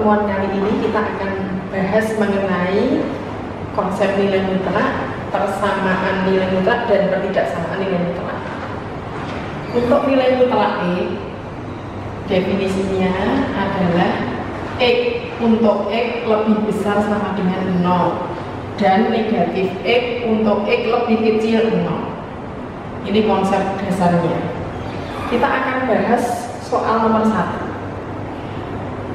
pertemuan kali ini kita akan bahas mengenai konsep nilai mutlak, persamaan nilai mutlak, dan ketidaksamaan nilai mutlak. Untuk nilai mutlak E, definisinya adalah X untuk X lebih besar sama dengan 0 dan negatif X untuk X lebih kecil 0. Ini konsep dasarnya. Kita akan bahas soal nomor 1.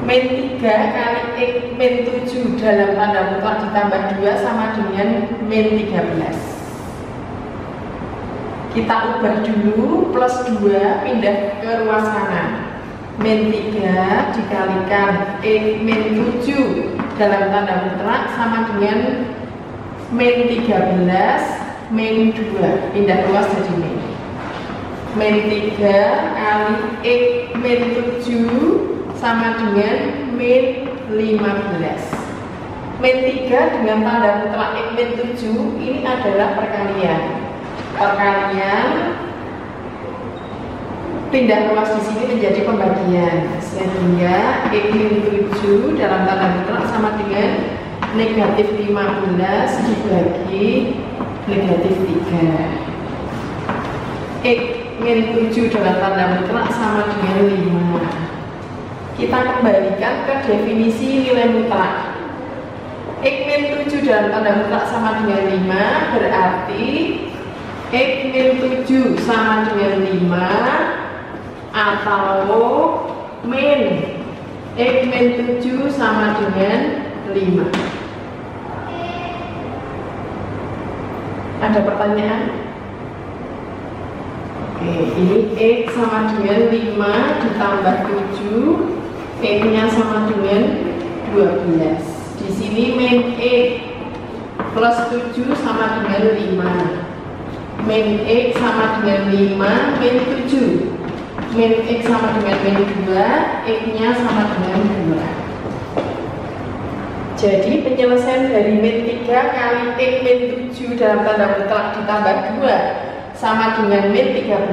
Min 3 kali X min 7 dalam tanda mutlak ditambah 2 sama dengan min 13. Kita ubah dulu, plus 2 pindah ke ruas kanan. Min 3 dikalikan X min 7 dalam tanda mutlak sama dengan min 13 min 2, pindah ruas jadi min. Min 3 kali X min 7 sama dengan min 15. Min 3 dengan tanda mutlak X min 7 ini adalah perkalian. Perkalian pindah ruas di sini menjadi pembagian, sehingga X min 7 dalam tanda mutlak sama dengan negatif 15 dibagi negatif 3. X min 7 dalam tanda mutlak sama dengan 5. Kita kembalikan ke definisi nilai mutlak. X min 7 dalam tanda mutlak sama dengan 5, berarti X min 7 sama dengan 5 atau min X min 7 sama dengan 5. Ada pertanyaan? Oke, ini X sama dengan 5 ditambah 7, X-nya sama dengan 12. Di sini min X plus 7 sama dengan 5. Min X sama dengan 5, min 7. Min X sama dengan min 2, X-nya sama dengan 2. Jadi penyelesaian dari min 3 kali X min 7 dalam tanda mutlak ditambah 2 sama dengan min 13,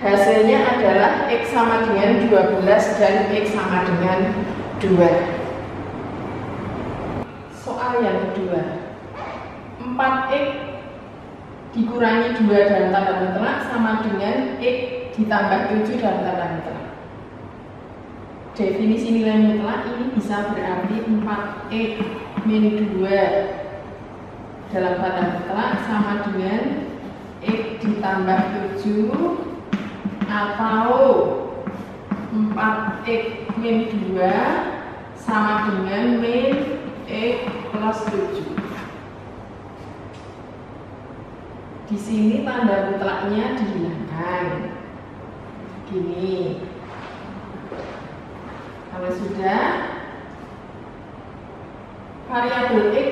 hasilnya adalah X sama dengan 12 dan X sama dengan 2. Soal yang kedua, 4X dikurangi 2 dalam tanda mutlak sama dengan X ditambah 7 dalam tanda mutlak. Definisi nilai mutlak ini bisa berarti 4X min 2 dalam tanda mutlak sama dengan X ditambah 7 atau 4X min 2 sama dengan min X plus 7. Di sini tanda mutlaknya dihilangkan. Gini. Kalau sudah, variabel X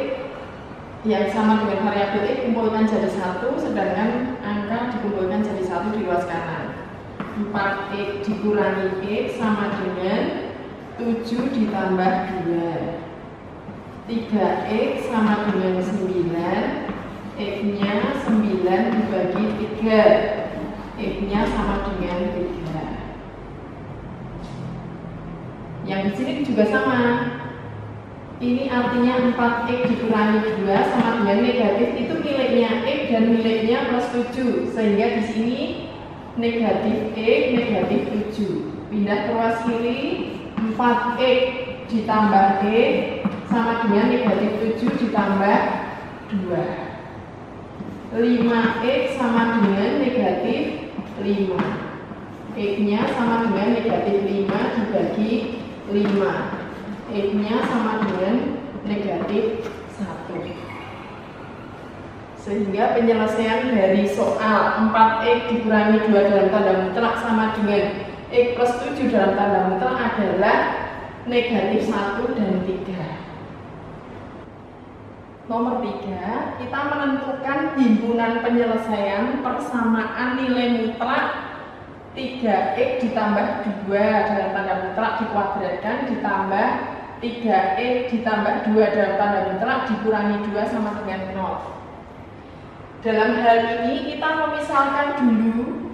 yang sama dengan variabel X kumpulkan jadi 1, sedangkan angka dikumpulkan jadi 1 di ruas kanan. 4X dikurangi X sama dengan 7 ditambah 2. 3X sama dengan 9, X-nya 9 dibagi 3, X-nya sama dengan 3. Yang di sini juga sama. Ini artinya 4X dikurangi 2 sama dengan negatif, itu miliknya X dan miliknya plus 7, sehingga di sini negatif X, negatif 7. Pindah ke ruas kiri, 4X ditambah X sama dengan negatif 7 ditambah 2. 5X sama dengan negatif 5. X-nya sama dengan negatif 5 dibagi 5. X-nya sama dengan negatif 1. Sehingga penyelesaian dari soal 4X dikurangi 2 dalam tanda mutlak sama dengan X plus 7 dalam tanda mutlak adalah negatif 1 dan 3. Nomor 3, kita menentukan himpunan penyelesaian persamaan nilai mutlak 3X ditambah 2 dalam tanda mutlak dikuadratkan ditambah 3X ditambah 2 dalam tanda mutlak dikurangi 2 sama dengan 0. Dalam hal ini kita memisahkan dulu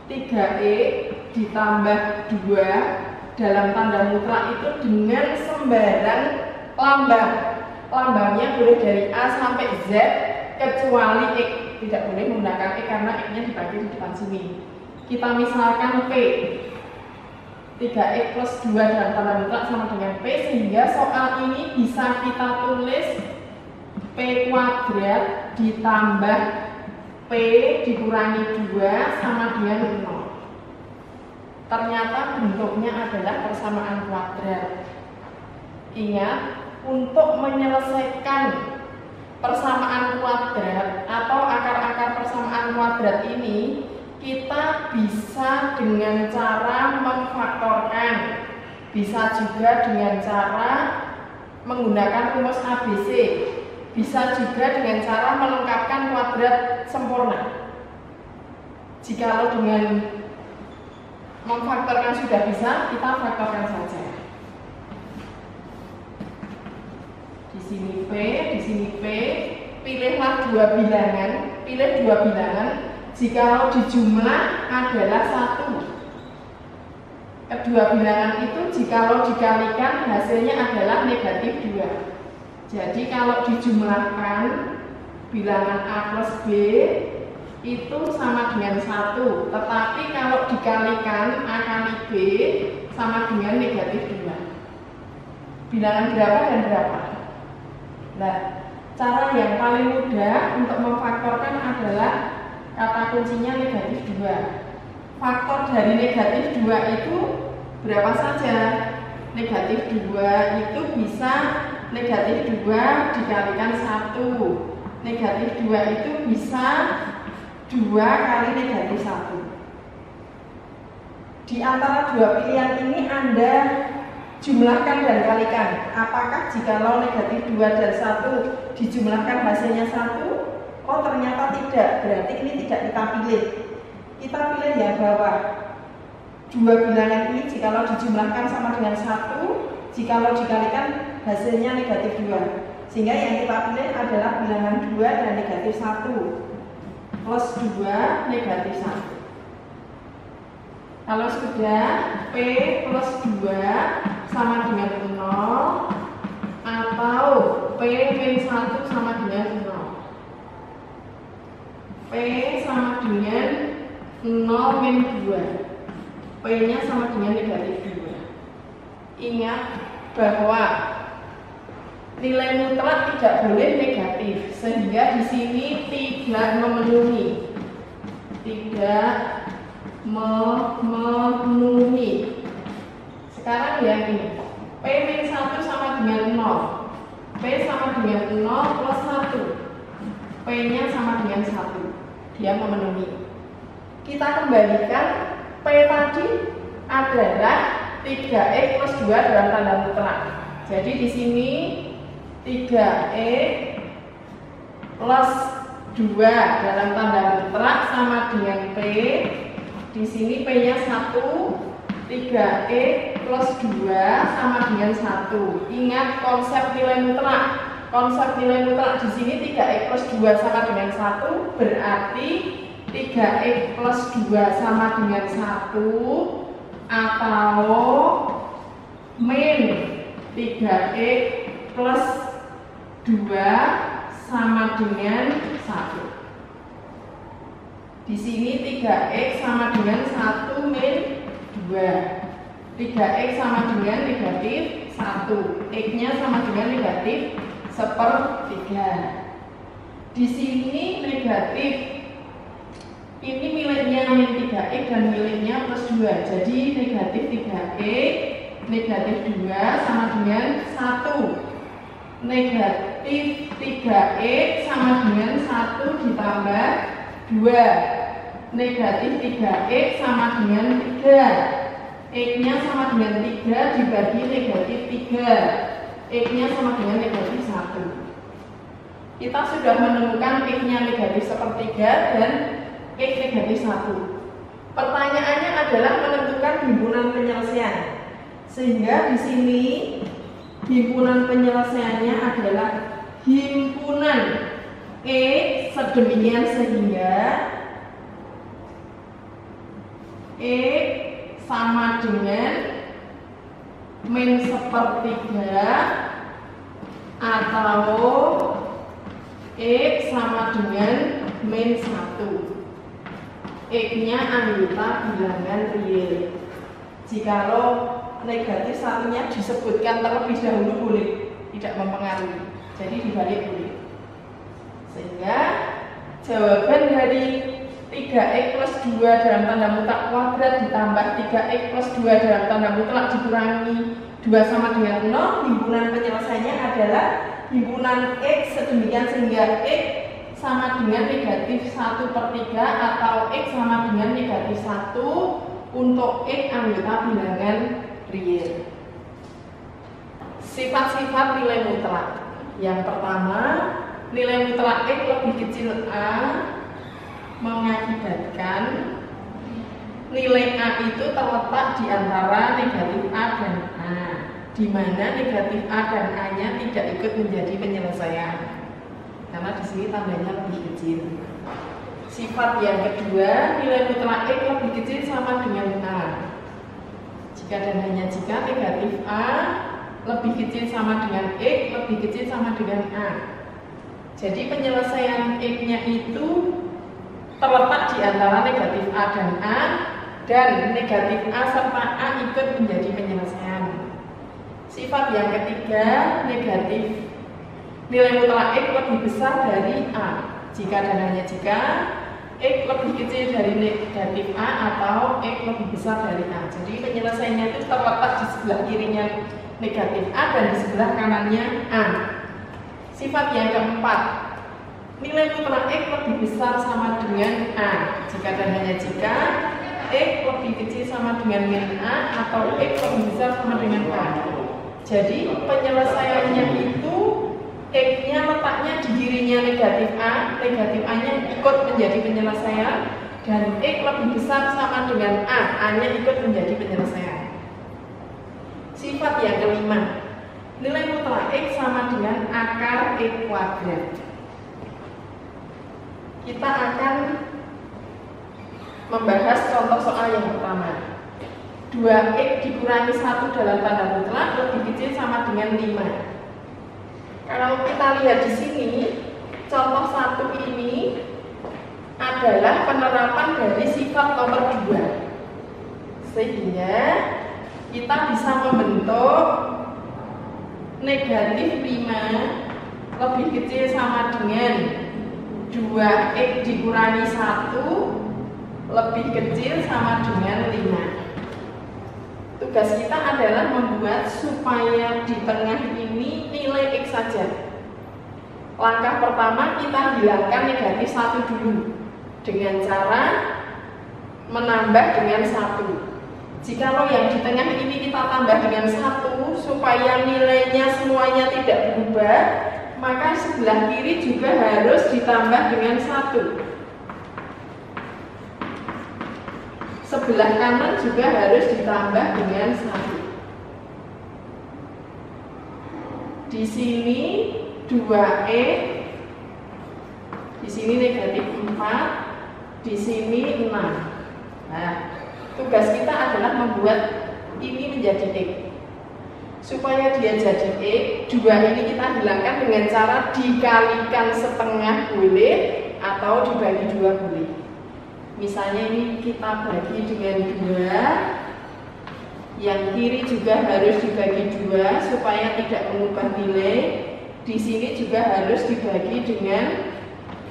3X ditambah 2 dalam tanda mutlak itu dengan sembarang lambang. Lambangnya boleh dari A sampai Z kecuali X. Tidak boleh menggunakan X karena X-nya dibagi di depan sini. Kita misalkan P 3X plus 2 dalam tanda mutlak sama dengan P, sehingga soal ini bisa kita tulis P kuadrat ditambah P dikurangi 2 sama dengan 0. Ternyata bentuknya adalah persamaan kuadrat. Ingat, untuk menyelesaikan persamaan kuadrat atau akar-akar persamaan kuadrat ini, kita bisa dengan cara memfaktorkan, bisa juga dengan cara menggunakan rumus ABC, bisa juga dengan cara melengkapkan kuadrat sempurna. Jikalau dengan memfaktorkan sudah bisa, kita faktorkan saja. Di sini P, di sini P, pilihlah dua bilangan, pilih dua bilangan. Jikalau dijumlah adalah 1. Kedua bilangan itu jikalau dikalikan hasilnya adalah negatif 2. Jadi kalau dijumlahkan bilangan A plus B itu sama dengan 1. Tetapi kalau dikalikan A kali B sama dengan negatif 2. Bilangan berapa dan berapa? Nah, cara yang paling mudah untuk memfaktorkan adalah kata kuncinya negatif 2. Faktor dari negatif 2 itu berapa saja? Negatif 2 itu bisa negatif 2 dikalikan 1. Negatif 2 itu bisa 2 kali negatif 1. Di antara dua pilihan ini Anda jumlahkan dan kalikan. Apakah jikalau negatif 2 dan 1 dijumlahkan hasilnya 1? Oh ternyata tidak, berarti ini tidak kita pilih. Kita pilih yang bawah. Dua bilangan ini jikalau dijumlahkan sama dengan 1, jikalau dikalikan hasilnya negatif 2. Sehingga yang kita pilih adalah bilangan 2 dan negatif 1 plus 2 negatif 1. Kalau sudah P plus 2 sama dengan 0 atau P min 1 sama dengan 0. P sama dengan 0 min 2. P nya sama dengan negatif 2. Ingat bahwa nilai mutlak tidak boleh negatif, sehingga di sini tidak memenuhi. Tidak memenuhi. Sekarang yang ini P min 1 sama dengan 0. P sama dengan 0 plus 1. P nya sama dengan 1. Dia memenuhi. Kita kembalikan P tadi adalah 3X plus 2 dalam tanda mutlak. Jadi di sini 3X plus 2 dalam tanda mutlak sama dengan P. Di sini P-nya 1, 3X plus 2 sama dengan 1. Ingat konsep nilai mutlak. Konsep nilai mutlak di sini 3X plus 2 sama dengan 1 berarti 3X plus 2 sama dengan 1 atau min 3X plus 2 sama dengan 1. Di sini 3X sama dengan 1 min 2. 3X sama dengan negatif 1. X-nya sama dengan negatif 1/3. Di sini negatif. Ini miliknya min 3X dan miliknya plus 2. Jadi negatif 3X, negatif 2 sama dengan 1. Negatif 3X sama dengan 1 ditambah 2. Negatif 3X sama dengan 3. X-nya sama dengan 3 dibagi negatif 3. X-nya sama dengan negatif 1. Kita sudah menemukan X-nya negatif 1/3 dan X negatif 1. Pertanyaannya adalah menentukan himpunan penyelesaian. Sehingga di sini himpunan penyelesaiannya adalah himpunan E sedemikian sehingga E sama dengan min sepertiga atau X sama dengan min 1. X-nya anggota bilangan real. Jikalau negatif satunya disebutkan terlebih dahulu boleh, tidak mempengaruhi. Jadi dibalik boleh. Sehingga jawaban dari 3x plus 2 dalam tanda mutlak kuadrat ditambah 3x plus 2 dalam tanda mutlak dikurangi 2 sama dengan 0, himpunan penyelesaiannya adalah himpunan x sedemikian sehingga x sama dengan negatif 1/3 atau x sama dengan negatif 1 untuk x anggota bilangan real. Sifat-sifat nilai mutlak. Yang pertama, nilai mutlak x lebih kecil a mengakibatkan nilai a itu terletak di antara negatif a dan a, di mana negatif a dan a nya tidak ikut menjadi penyelesaian karena di sini tandanya lebih kecil. Sifat yang kedua, nilai mutlak x lebih kecil sama dengan a jika dan hanya jika negatif a lebih kecil sama dengan x lebih kecil sama dengan a. Jadi penyelesaian x-nya itu terletak di antara negatif a dan a, dan negatif a serta a ikut menjadi penyelesaian. Sifat yang ketiga, negatif nilai mutlak x lebih besar dari a jika dan hanya jika x lebih kecil dari negatif a atau x lebih besar dari a. Jadi penyelesaiannya itu terletak di sebelah kirinya negatif a dan di sebelah kanannya a. Sifat yang keempat, nilai mutlak x lebih besar sama dengan a jika dan hanya jika x lebih kecil sama dengan min a atau x lebih besar sama dengan a. Jadi penyelesaiannya itu x-nya letaknya di kirinya negatif a nya ikut menjadi penyelesaian, dan x lebih besar sama dengan a nya ikut menjadi penyelesaian. Sifat yang kelima, nilai mutlak x sama dengan akar x kuadrat. Kita akan membahas contoh soal yang pertama. 2x dikurangi 1 dalam tanda mutlak lebih kecil sama dengan 5. Kalau kita lihat di sini, contoh 1 ini adalah penerapan dari sifat nomor 2. Sehingga kita bisa membentuk negatif 5 lebih kecil sama dengan 2x dikurangi 1 lebih kecil sama dengan 5. Tugas kita adalah membuat supaya di tengah ini nilai x saja. Langkah pertama, kita hilangkan negatif 1 dulu dengan cara menambah dengan 1. Jikalau yang di tengah ini kita tambah dengan 1 supaya nilainya semuanya tidak berubah, maka sebelah kiri juga harus ditambah dengan 1. Sebelah kanan juga harus ditambah dengan 1. Di sini 2e, di sini negatif 4, di sini 6. Nah, tugas kita adalah membuat ini menjadi x. Supaya dia jadi x, 2 ini kita hilangkan dengan cara dikalikan setengah boleh atau dibagi 2 boleh. Misalnya ini kita bagi dengan 2, yang kiri juga harus dibagi 2 supaya tidak mengubah nilai. Di sini juga harus dibagi dengan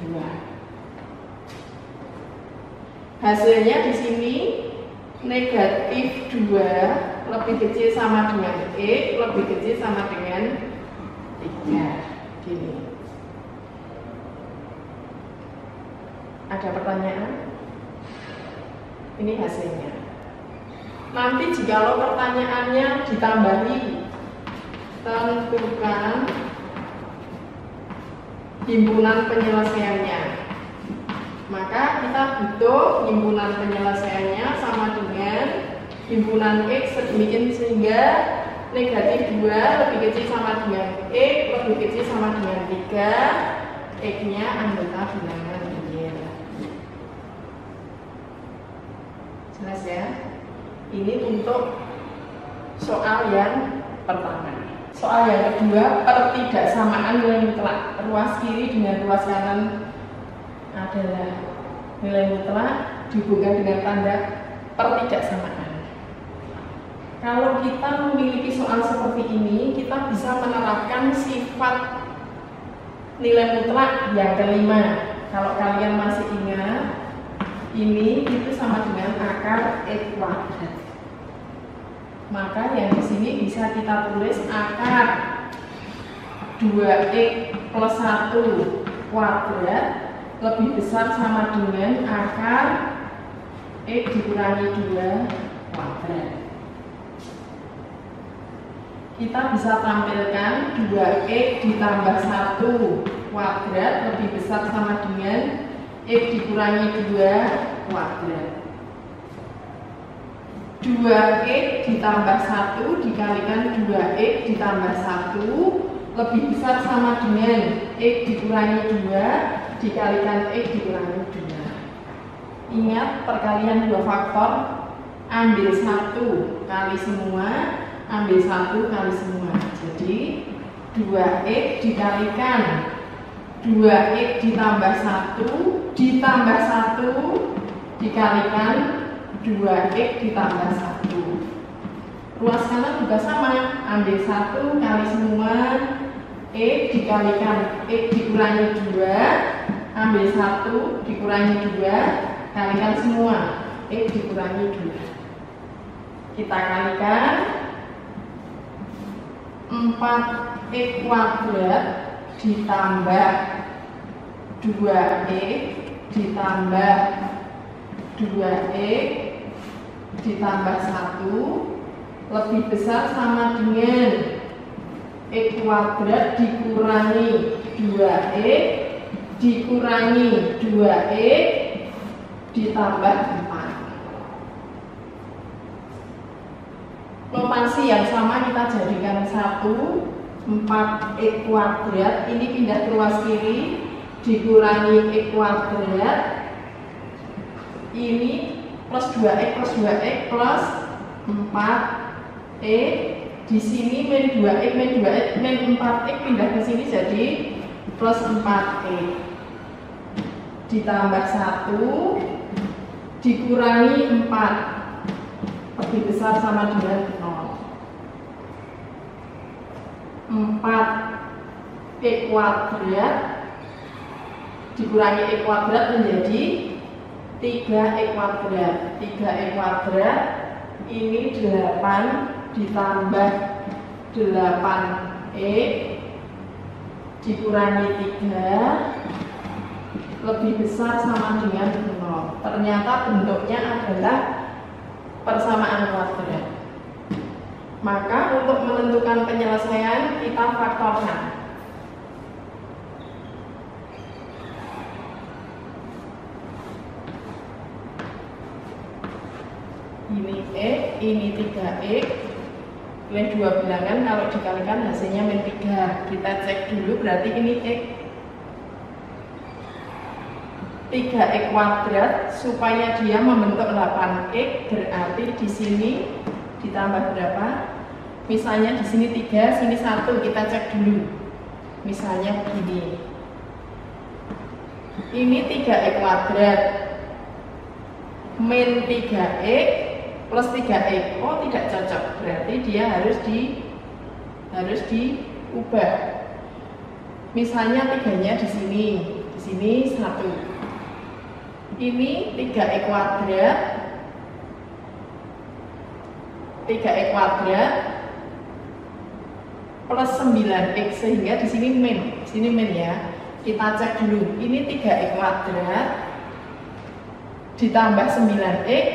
2. Hasilnya di sini negatif 2 lebih kecil sama dengan x lebih kecil sama dengan 3. Gini. Ada pertanyaan? Ini hasilnya. Nanti jikalau pertanyaannya ditambahi tentukan himpunan penyelesaiannya, maka kita butuh himpunan penyelesaiannya sama dengan himpunan x sedemikian sehingga negatif 2 lebih kecil sama dengan x lebih kecil sama dengan 3, x-nya anggota bilangan real. Jelas ya? Ini untuk soal yang pertama. Soal yang kedua, pertidaksamaan nilai mutlak. Ruas kiri dengan ruas kanan adalah nilai mutlak dihubungkan dengan tanda pertidaksamaan. Kalau kita memiliki soal seperti ini, kita bisa menerapkan sifat nilai mutlak yang kelima. Kalau kalian masih ingat, ini itu sama dengan akar X kuadrat. Maka yang di sini bisa kita tulis akar 2x plus 1 kuadrat lebih besar sama dengan akar x dikurangi 2 kuadrat. Kita bisa tampilkan 2x ditambah 1 kuadrat lebih besar sama dengan x dikurangi 2 kuadrat. 2x ditambah 1 dikalikan 2x ditambah 1 lebih besar sama dengan x dikurangi 2 dikalikan x dikurangi 2. Ingat perkalian dua faktor, ambil 1 kali semua, ambil 1 kali semua. Jadi 2x dikalikan 2x ditambah 1 ditambah 1 dikalikan 2x ditambah 1. Ruas kanan juga sama, ambil 1 kali semua, x dikalikan x dikurangi 2, ambil 1 dikurangi 2, kalikan semua, x dikurangi 2. Kita kalikan 4x kuadrat ditambah 2x ditambah 2x ditambah 1 lebih besar sama dengan x kuadrat dikurangi 2x dikurangi 2x ditambah 4. Notasi yang sama kita jadikan 4x kuadrat ini pindah ke ruas kiri dikurangi x kuadrat ini plus 2x plus 2x plus 4x di sini min 2x min 2x min 4x pindah ke sini jadi plus 4x ditambah 1 dikurangi 4 lebih besar sama dengan 0. 4x kuadrat dikurangi x kuadrat menjadi 3x kuadrat. 3x kuadrat ini 8 ditambah 8x dikurangi 3 lebih besar sama dengan 0. Ternyata bentuknya adalah persamaan kuadrat. Maka untuk menentukan penyelesaian kita faktorkan. Ini x, ini 3x, oleh dua bilangan kalau dikalikan hasilnya min 3. Kita cek dulu berarti ini x. 3x kuadrat supaya dia membentuk 8x berarti di sini ditambah berapa? Misalnya di sini 3, sini 1, kita cek dulu. Misalnya begini. Ini 3x kuadrat min 3x plus 3x. Oh, tidak cocok. Berarti dia harus diubah. Misalnya 3-nya di sini 1. Ini 3x kuadrat 3x kuadrat plus 9x sehingga di sini min ya. Kita cek dulu. Ini 3x kuadrat ditambah 9x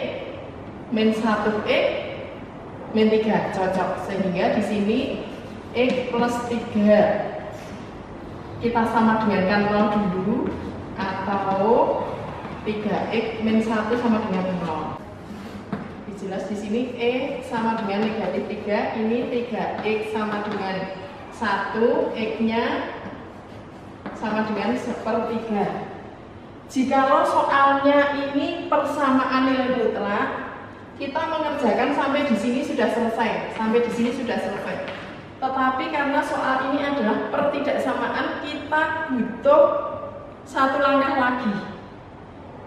min 1x min 3 cocok sehingga di sini x plus 3 kita sama dengankan 0 dulu atau 3x min 1 sama dengan 0. Jelas di sini e sama dengan negatif 3, ini 3x sama dengan 1, x-nya sama dengan 1/3. Jikalau soalnya ini persamaan nilai mutlak, kita mengerjakan sampai di sini sudah selesai, Tetapi karena soal ini adalah pertidaksamaan, kita butuh satu langkah lagi.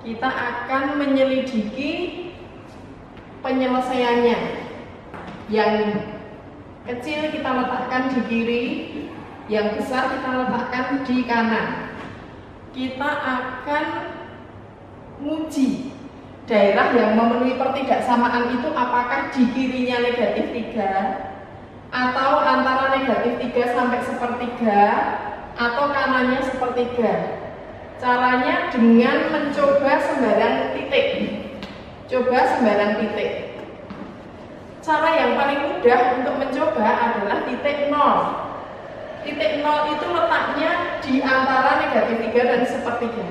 Kita akan menyelidiki penyelesaiannya. Yang kecil kita letakkan di kiri, yang besar kita letakkan di kanan. Kita akan menguji daerah yang memenuhi pertidaksamaan itu apakah di kirinya negatif 3 atau antara negatif 3 sampai sepertiga atau kanannya sepertiga. Caranya dengan mencoba sembarang titik. Cara yang paling mudah untuk mencoba adalah titik 0. Titik 0 itu letaknya di antara negatif 3 dan sepertiga.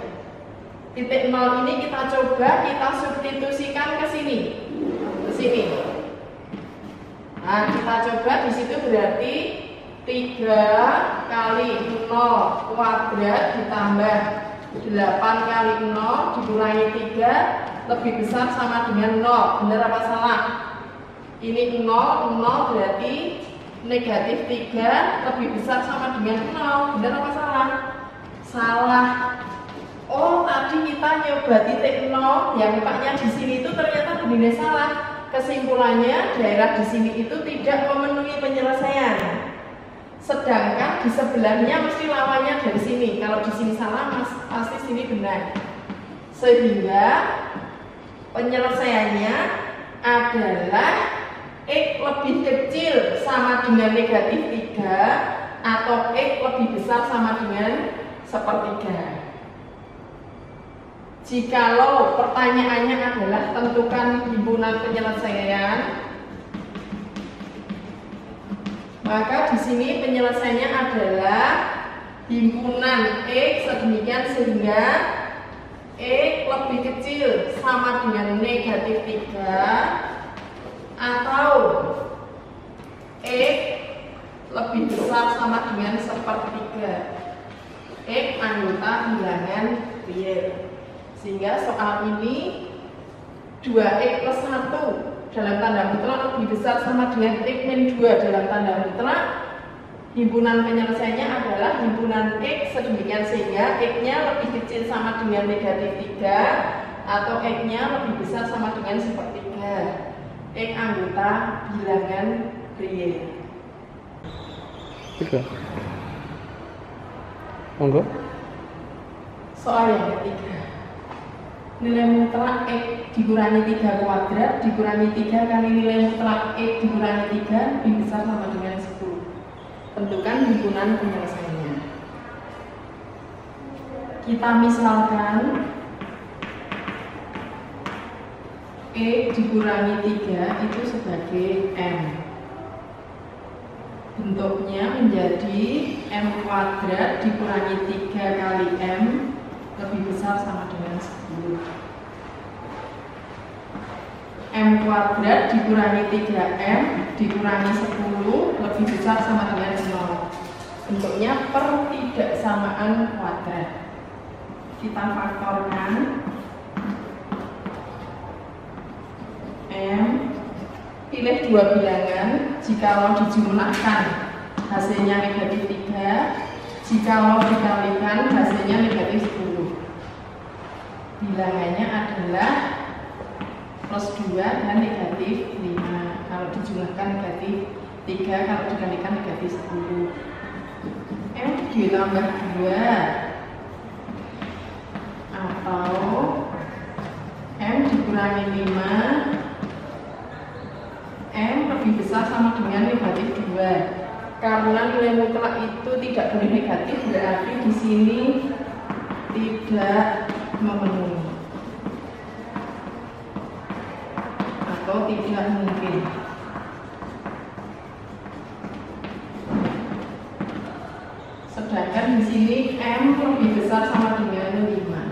Titik 0 ini kita coba, kita substitusikan ke sini. Nah, kita coba di situ berarti 3 kali 0 kuadrat ditambah 8 kali 0 dikurangi 3 lebih besar sama dengan 0. Benar apa salah? Ini 0 berarti negatif 3 lebih besar sama dengan 0. Benar apa salah? Salah. Oh, tadi kita nyoba titik 0 yang letaknya di sini itu ternyata benar salah. Kesimpulannya daerah di sini itu tidak memenuhi penyelesaian. Sedangkan di sebelahnya mesti lawannya dari sini. Kalau di sini salah, pasti sini benar. Sehingga penyelesaiannya adalah X lebih kecil sama dengan negatif 3 atau X lebih besar sama dengan sepertiga. Jikalau pertanyaannya adalah tentukan himpunan penyelesaian, maka di sini penyelesaiannya adalah himpunan X sedemikian sehingga X lebih kecil sama dengan negatif 3 atau X lebih besar sama dengan sepertiga. X anggota bilangan real. Sehingga soal ini 2x plus 1 dalam tanda mutlak lebih besar sama dengan x min 2 dalam tanda mutlak. Himpunan penyelesaiannya adalah himpunan x sedemikian sehingga x-nya lebih kecil sama dengan negatif 3 atau x-nya lebih besar sama dengan sepertiga. X anggota bilangan real. Monggo. Soal yang ketiga. Nilai mutlak X dikurangi 3 kuadrat dikurangi 3 kali nilai mutlak X dikurangi 3 lebih besar sama dengan 10. Tentukan himpunan penyelesaiannya. Kita misalkan X dikurangi 3 itu sebagai M. Bentuknya menjadi M kuadrat dikurangi 3 kali M lebih besar sama dengan 10. M kuadrat dikurangi 3M dikurangi 10 lebih besar sama dengan 0. Bentuknya pertidaksamaan kuadrat. Kita faktorkan M, pilih dua bilangan. Jikalau dijumlahkan hasilnya negatif 3, jikalau dikalikan hasilnya negatif 10. Bilangannya adalah plus 2 dan negatif 5. Kalau dijumlahkan negatif 3, kalau dikalikan negatif 10. M ditambah 2 atau M dikurangi 5, M lebih besar sama dengan negatif 2. Karena nilai mutlak itu tidak boleh negatif, berarti di sini tidak memenuhi atau tidak mungkin. Sedangkan di sini M lebih besar sama dengan 5.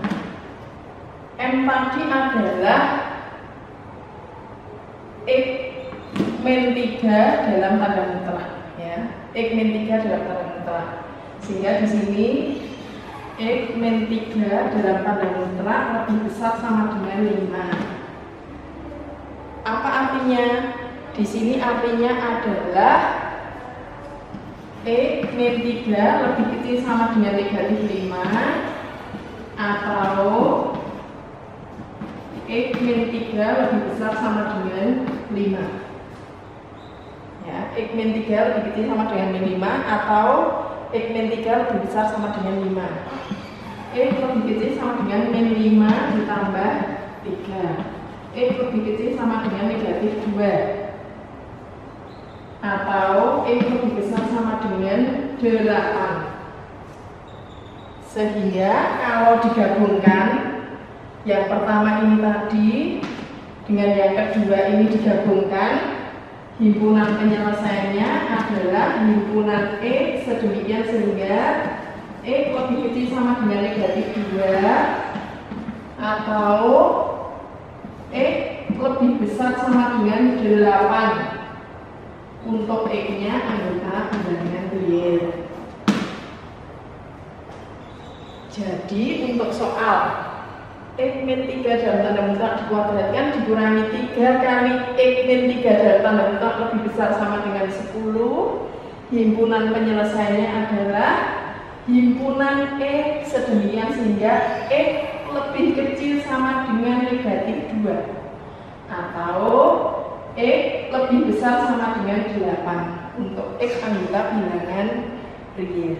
M tadi adalah X min 3 dalam tanda mutlak, ya. X min 3 dalam tanda mutlak. Sehingga di sini X min 3 dalam tanda mutlak lebih besar sama dengan 5. Apa di sini artinya adalah X min 3 lebih kecil sama dengan negatif 5 atau X min 3 lebih besar sama dengan 5. Ya, X min 3 lebih kecil sama dengan min 5 atau X min 3 lebih besar sama dengan 5. X lebih kecil sama dengan min 5 ditambah 3. X lebih kecil sama dengan negatif 2 atau X lebih besar sama dengan 8. Sehingga kalau digabungkan yang pertama ini tadi dengan yang kedua ini digabungkan, himpunan penyelesaiannya adalah himpunan X sedemikian sehingga X lebih kecil sama dengan negatif 2 atau X lebih besar sama dengan 8. Untuk X-nya anggota bilangan real. Jadi untuk soal X min 3 dalam tanda mutlak dikuadratkan dikurangi 3 kali X min 3 dalam tanda mutlak lebih besar sama dengan 10, himpunan penyelesaiannya adalah himpunan X sedemikian sehingga X lebih kecil sama dengan negatif 2 atau X lebih besar sama dengan 8 untuk X anggota bilangan real.